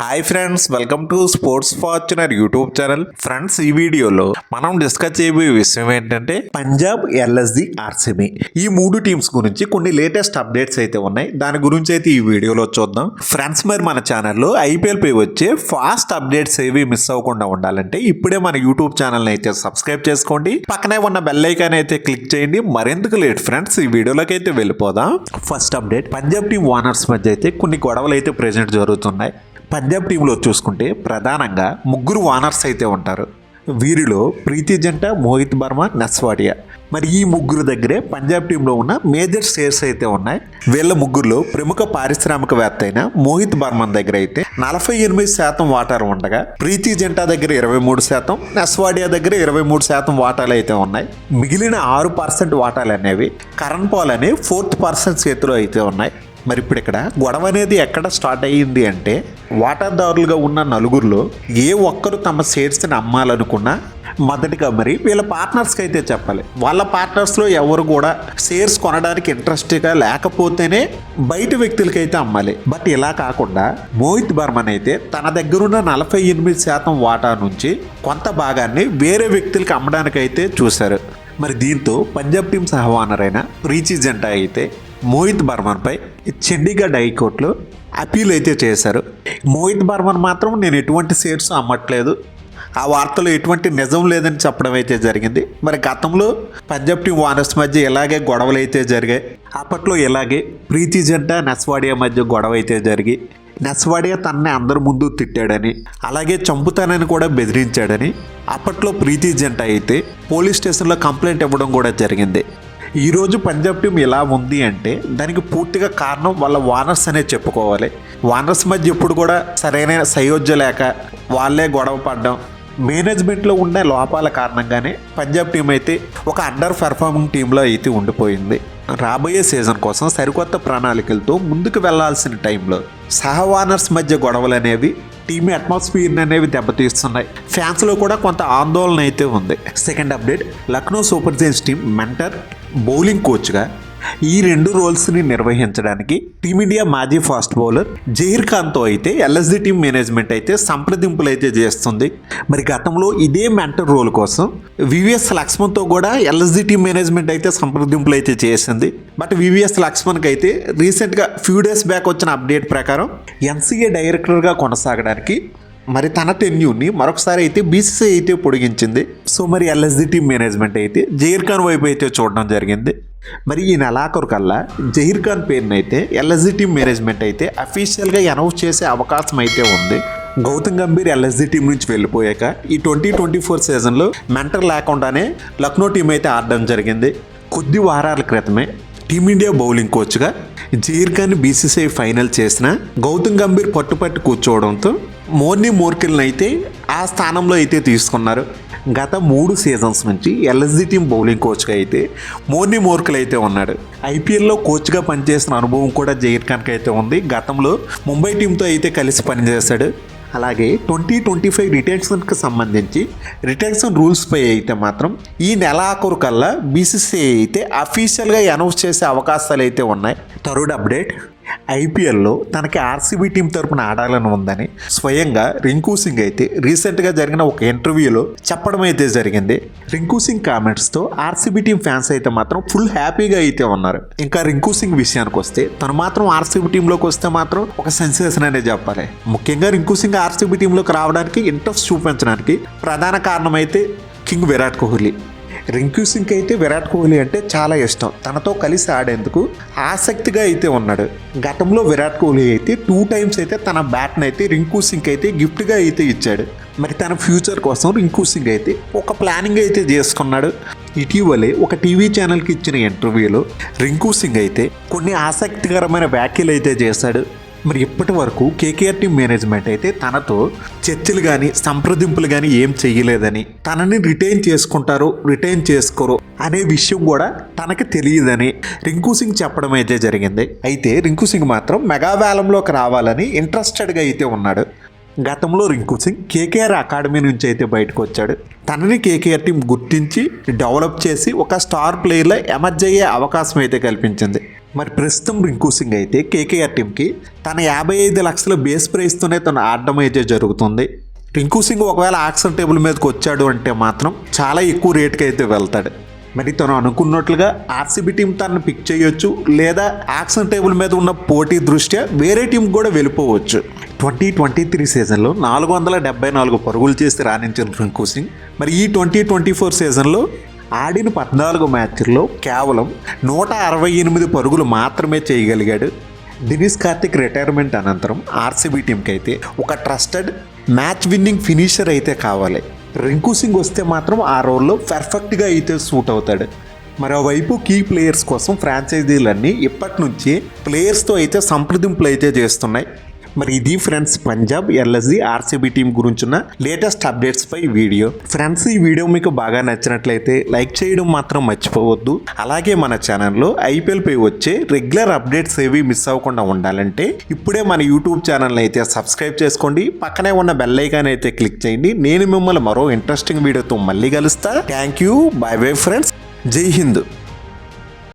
Hi friends, welcome to sports Fortuner YouTube channel. Friends, ఈ వీడియోలో మనం డిస్కస్ చేయబోయే విషయం ఏంటంటే పంజాబ్, ఎల్ఎస్జి, ఆర్సీబీ ఈ మూడు టీమ్స్ గురించి కొన్ని లేటెస్ట్ అప్డేట్స్ అయితే ఉన్నాయి. దాని గురించి అయితే ఈ వీడియోలో చూద్దాం. ఫ్రెండ్స్, మరి మన ఛానల్లో ఐపీఎల్ పై వచ్చే ఫాస్ట్ అప్డేట్స్ ఏవి మిస్ అవ్వకుండా ఉండాలంటే ఇప్పుడే మన యూట్యూబ్ ఛానల్ అయితే సబ్స్క్రైబ్ చేసుకోండి. పక్కనే ఉన్న బెల్ ఐకాన్ అయితే క్లిక్ చేయండి. మరెందుకు లేట్ ఫ్రెండ్స్, ఈ వీడియోలోకి అయితే వెళ్ళిపోదాం. First update, Punjab team owners మధ్య అయితే కొన్ని గొడవలు అయితే ప్రెజెంట్ జరుగుతున్నాయి. పంజాబ్ టీంలో చూసుకుంటే ప్రధానంగా ముగ్గురు ఓనర్స్ అయితే ఉంటారు. వీరిలో ప్రీతి జంట, మోహిత్ బర్మా, నస్వాడియా. మరి ఈ ముగ్గురు దగ్గరే పంజాబ్ టీంలో ఉన్న మేజర్ షేర్స్ అయితే ఉన్నాయి. వీళ్ళ ముగ్గురులో ప్రముఖ పారిశ్రామికవేత్త అయిన మోహిత్ బర్మన్ దగ్గర అయితే 48% వాటాలు ఉండగా, ప్రీతి జంట దగ్గర 23%, నస్వాడియా దగ్గర 23% వాటాలు అయితే ఉన్నాయి. మిగిలిన 6% వాటాలు అనేవి కరణ్ పాల్ అనే 4th పర్సన్ చేతిలో అయితే ఉన్నాయి. మరి ఇప్పుడు ఇక్కడ గొడవ అనేది ఎక్కడ స్టార్ట్ అయ్యింది అంటే, వాటాదారులుగా ఉన్న నలుగురిలో ఏ ఒక్కరు తమ షేర్స్ని అమ్మాలనుకున్నా మొదటిగా మరి వీళ్ళ పార్ట్నర్స్కి అయితే చెప్పాలి. వాళ్ళ పార్ట్నర్స్లో ఎవరు కూడా షేర్స్ కొనడానికి ఇంట్రెస్ట్గా లేకపోతేనే బయట వ్యక్తులకైతే అమ్మాలి. బట్ ఇలా కాకుండా మోహిత్ బర్మన్ అయితే తన దగ్గరున్న 48% వాటా నుంచి కొంత భాగాన్ని వేరే వ్యక్తులకి అమ్మడానికి అయితే చూశారు. మరి దీంతో పంజాబ్ టీం సహ ఓనర్ అయిన ప్రీతి జంట అయితే మోహిత్ బర్మన్ పై చండీగఢ్ హైకోర్టులో అపీల్ అయితే చేశారు. మోహిత్ బర్మన్ మాత్రం నేను ఎటువంటి షేర్స్ అమ్మట్లేదు, ఆ వార్తలో ఎటువంటి నిజం లేదని చెప్పడం అయితే జరిగింది. మరి గతంలో పంజాబ్ టీం ఓనర్స్ మధ్య ఇలాగే గొడవలు అయితే జరిగాయి. అప్పట్లో ఇలాగే ప్రీతి జంట, నస్వాడియా మధ్య గొడవ అయితే జరిగి నస్వాడియా తనని అందరి ముందు తిట్టాడని, అలాగే చంపుతానని కూడా బెదిరించాడని అప్పట్లో ప్రీతి జంట అయితే పోలీస్ స్టేషన్లో కంప్లైంట్ ఇవ్వడం కూడా జరిగింది. ఈరోజు పంజాబ్ టీం ఎలా ఉంది అంటే దానికి పూర్తిగా కారణం వాళ్ళ ఓనర్స్ అనే చెప్పుకోవాలి. ఓనర్స్ మధ్య ఎప్పుడు కూడా సరైన సయోధ్య లేక వాళ్ళే గొడవ పడడం, మేనేజ్మెంట్లో ఉన్న లోపాల కారణంగానే పంజాబ్ టీం అయితే ఒక అండర్ పెర్ఫార్మింగ్ టీంలో అయితే ఉండిపోయింది. రాబోయే సీజన్ కోసం సరికొత్త ప్రణాళికలతో ముందుకు వెళ్లాల్సిన టైంలో సహ ఓనర్స్ మధ్య గొడవలు అనేవి టీమ్ అట్మాస్ఫియర్ అనేవి దెబ్బతీస్తున్నాయి. ఫ్యాన్స్లో కూడా కొంత ఆందోళన అయితే ఉంది. Second update, Lucknow super Giants team mentor, bowling కోచ్గా ఈ రెండు రోల్స్ని నిర్వహించడానికి టీమిండియా మాజీ ఫాస్ట్ బౌలర్ జహీర్ ఖాన్తో అయితే ఎల్ఎస్జి టీం మేనేజ్మెంట్ అయితే సంప్రదింపులు అయితే చేస్తుంది. మరి గతంలో ఇదే మెంటర్ రోల్ కోసం వివిఎస్ లక్ష్మణ్తో కూడా ఎల్ఎస్జి టీం మేనేజ్మెంట్ అయితే సంప్రదింపులు అయితే చేసింది. బట్ వివిఎస్ లక్ష్మణ్కి అయితే రీసెంట్గా ఫ్యూ డేస్ బ్యాక్ వచ్చిన అప్డేట్ ప్రకారం ఎన్సీఏ డైరెక్టర్గా కొనసాగడానికి మరి తన టెన్యూర్ని మరొకసారి అయితే బీసీసీ అయితే పొడిగించింది. సో మరి ఎల్ఎస్జి టీం మేనేజ్మెంట్ అయితే జహీర్ ఖాన్ వైపు అయితే చూడడం జరిగింది. మరి ఈ నెలాఖరు కల్లా జహీర్ ఖాన్ పేరుని అయితే ఎల్ఎస్జి టీం మేనేజ్మెంట్ అయితే అఫీషియల్గా అనౌన్స్ చేసే అవకాశం అయితే ఉంది. గౌతమ్ గంభీర్ ఎల్ఎస్జి టీం నుంచి వెళ్ళిపోయాక ఈ 2024 సీజన్లో మెంటర్ లేకుండానే లక్నో టీం అయితే ఆడడం జరిగింది. కొద్ది వారాల క్రితమే టీమిండియా బౌలింగ్ కోచ్గా జహీర్ ఖాన్ బీసీసీఐ ఫైనల్ చేసిన గౌతమ్ గంభీర్ పట్టుపట్టి కూర్చోవడంతో మోర్నీ మోర్కెల్ని అయితే ఆ స్థానంలో అయితే తీసుకున్నారు. గత 3 సీజన్స్ నుంచి ఎల్ఎస్జి టీం బౌలింగ్ కోచ్గా అయితే మోర్నీ మోర్కెల్ అయితే ఉన్నాడు. ఐపీఎల్లో కోచ్గా పనిచేసిన అనుభవం కూడా జహీర్ ఖాన్కి అయితే ఉంది. గతంలో ముంబై టీంతో అయితే కలిసి పనిచేశాడు. అలాగే 2025 రిటెన్షన్కి సంబంధించి రిటెన్షన్ రూల్స్పై అయితే మాత్రం ఈ నెలాఖరు కల్లా బీసీసీఐ అయితే అఫీషియల్గా అనౌన్స్ చేసే అవకాశాలు అయితే ఉన్నాయి. థర్డ్ అప్డేట్, ఐపీఎల్లో తనకి ఆర్సీబీ టీం తరపున ఆడాలని ఉందని స్వయంగా రింకు సింగ్ అయితే రీసెంట్గా జరిగిన ఒక ఇంటర్వ్యూలో చెప్పడం అయితే జరిగింది. రింకు సింగ్ కామెంట్స్తో ఆర్సీబీ టీం ఫ్యాన్స్ అయితే మాత్రం ఫుల్ హ్యాపీగా అయితే ఉన్నారు. ఇంకా రింకు సింగ్ విషయానికి వస్తే తను మాత్రం ఆర్సీబీ టీంలోకి వస్తే మాత్రం ఒక సెన్సేషన్ అనే చెప్పాలి. ముఖ్యంగా రింకు సింగ్ ఆర్సీబీ టీంలోకి రావడానికి ఇంట్రెస్ట్ చూపించడానికి ప్రధాన కారణం అయితే కింగ్ విరాట్ కోహ్లీ. రింకు సింగ్ అయితే విరాట్ కోహ్లీ అంటే చాలా ఇష్టం, తనతో కలిసి ఆడేందుకు ఆసక్తిగా అయితే ఉన్నాడు. గతంలో విరాట్ కోహ్లీ అయితే 2 times అయితే తన బ్యాట్ని అయితే రింకు సింగ్ అయితే గిఫ్ట్గా అయితే ఇచ్చాడు. మరి తన ఫ్యూచర్ కోసం రింకు సింగ్ అయితే ఒక ప్లానింగ్ అయితే చేసుకున్నాడు. ఇటీవలే ఒక టీవీ ఛానల్కి ఇచ్చిన ఇంటర్వ్యూలో రింకు సింగ్ అయితే కొన్ని ఆసక్తికరమైన వ్యాఖ్యలు అయితే చేశాడు. మరి ఇప్పటి వరకు కేకేఆర్ టీం మేనేజ్మెంట్ అయితే తనతో చర్చలు కానీ సంప్రదింపులు కానీ ఏం చెయ్యలేదని, తనని రిటైన్ చేసుకుంటారో రిటైన్ చేసుకోరో అనే విషయం కూడా తనకి తెలియదని రింకు సింగ్ చెప్పడం అయితే జరిగింది. అయితే రింకు సింగ్ మాత్రం మెగా వేలంలోకి రావాలని ఇంట్రెస్టెడ్గా అయితే ఉన్నాడు. గతంలో రింకు సింగ్ కేకేఆర్ అకాడమీ నుంచి అయితే బయటకు వచ్చాడు. తనని కేకేఆర్ టీం గుర్తించి డెవలప్ చేసి ఒక స్టార్ ప్లేయర్లో ఎమర్జ్ అయ్యే అవకాశం అయితే కల్పించింది. మరి ప్రస్తుతం రింకు సింగ్ అయితే కేకేఆర్ టీంకి తన 55 లక్షల బేస్ ప్రైస్తోనే తను ఆడడం అయితే జరుగుతుంది. రింకు సింగ్ ఒకవేళ ఆక్షన్ టేబుల్ మీదకి వచ్చాడు అంటే మాత్రం చాలా ఎక్కువ రేటుకి అయితే వెళ్తాడు. మరి తను అనుకున్నట్లుగా ఆర్సీబీ టీం తనను పిక్ చేయొచ్చు, లేదా ఆక్షన్ టేబుల్ మీద ఉన్న పోటీ దృష్ట్యా వేరే టీం కూడా వెళ్ళిపోవచ్చు. 2023 సీజన్లో 474 పరుగులు చేసి రాణించిన రింకు సింగ్ మరి ఈ 2024 సీజన్లో ఆడిన 14 మ్యాచ్ల్లో కేవలం 168 పరుగులు మాత్రమే చేయగలిగాడు. దినేష్ కార్తిక్ రిటైర్మెంట్ అనంతరం ఆర్సీబీ టీంకి అయితే ఒక ట్రస్టెడ్ మ్యాచ్ విన్నింగ్ ఫినిషర్ అయితే కావాలి. రింకు సింగ్ వస్తే మాత్రం ఆ రోల్లో పర్ఫెక్ట్గా అయితే సూట్ అవుతాడు. మరోవైపు కీ ప్లేయర్స్ కోసం ఫ్రాంచైజీలన్నీ ఇప్పటి నుంచి ప్లేయర్స్తో అయితే సంప్రదింపులు అయితే చేస్తున్నాయి. మరి ఇది friends Punjab LSG RCB team గురించిన లేటెస్ట్ అప్డేట్స్ పై వీడియో. ఫ్రెండ్స్ ఈ వీడియో మీకు బాగా నచ్చినట్లయితే లైక్ చేయడం మాత్రం మర్చిపోవద్దు. అలాగే మన ఛానల్లో ఐపీఎల్ పై వచ్చే రెగ్యులర్ అప్డేట్స్ ఏవి మిస్ అవ్వకుండా ఉండాలంటే ఇప్పుడే మన యూట్యూబ్ ఛానల్ అయితే సబ్స్క్రైబ్ చేసుకోండి. పక్కనే ఉన్న బెల్ ఐకాన్ అయితే క్లిక్ చేయండి. నేను మిమ్మల్ని మరో ఇంట్రెస్టింగ్ వీడియోతో మళ్ళీ కలుస్తా. Thank you, by bye friends, జై హింద్.